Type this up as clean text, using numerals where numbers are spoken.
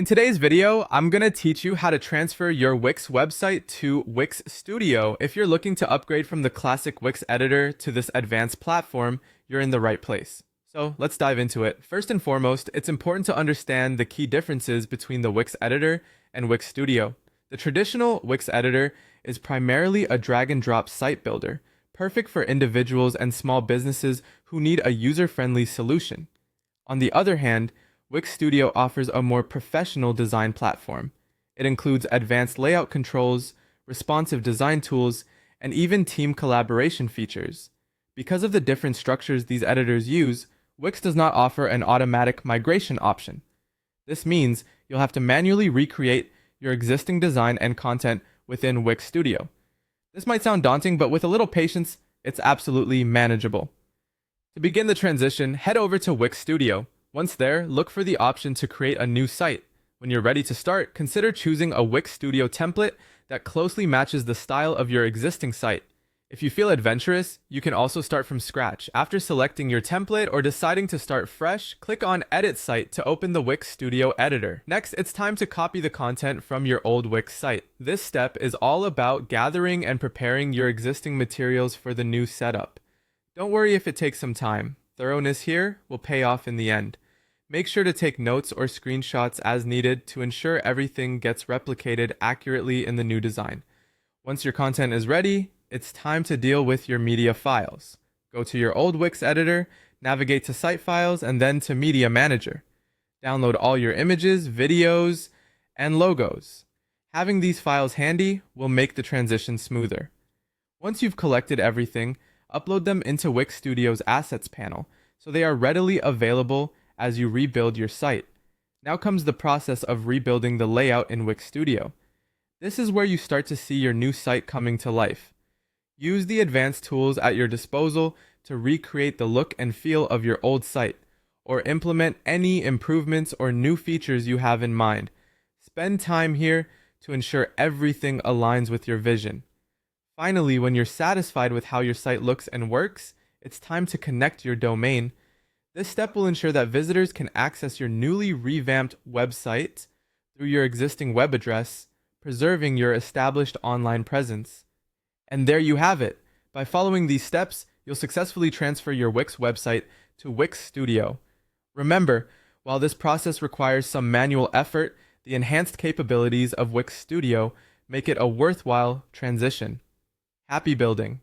In today's video, I'm going to teach you how to transfer your Wix website to Wix Studio. If you're looking to upgrade from the classic Wix editor to this advanced platform, you're in the right place. So let's dive into it. First and foremost, it's important to understand the key differences between the Wix editor and Wix Studio. The traditional Wix editor is primarily a drag and drop site builder, perfect for individuals and small businesses who need a user-friendly solution. On the other hand, Wix Studio offers a more professional design platform. It includes advanced layout controls, responsive design tools, and even team collaboration features. Because of the different structures these editors use, Wix does not offer an automatic migration option. This means you'll have to manually recreate your existing design and content within Wix Studio. This might sound daunting, but with a little patience, it's absolutely manageable. To begin the transition, head over to Wix Studio. Once there, look for the option to create a new site. When you're ready to start, consider choosing a Wix Studio template that closely matches the style of your existing site. If you feel adventurous, you can also start from scratch. After selecting your template or deciding to start fresh, click on Edit Site to open the Wix Studio editor. Next, it's time to copy the content from your old Wix site. This step is all about gathering and preparing your existing materials for the new setup. Don't worry if it takes some time. Thoroughness here will pay off in the end. Make sure to take notes or screenshots as needed to ensure everything gets replicated accurately in the new design. Once your content is ready, it's time to deal with your media files. Go to your old Wix editor, navigate to Site Files, and then to Media Manager. Download all your images, videos, and logos. Having these files handy will make the transition smoother. Once you've collected everything, upload them into Wix Studio's Assets panel so they are readily available as you rebuild your site. Now comes the process of rebuilding the layout in Wix Studio. This is where you start to see your new site coming to life. Use the advanced tools at your disposal to recreate the look and feel of your old site, or implement any improvements or new features you have in mind. Spend time here to ensure everything aligns with your vision. Finally, when you're satisfied with how your site looks and works, it's time to connect your domain. This step will ensure that visitors can access your newly revamped website through your existing web address, preserving your established online presence. And there you have it. By following these steps, you'll successfully transfer your Wix website to Wix Studio. Remember, while this process requires some manual effort, the enhanced capabilities of Wix Studio make it a worthwhile transition. Happy building!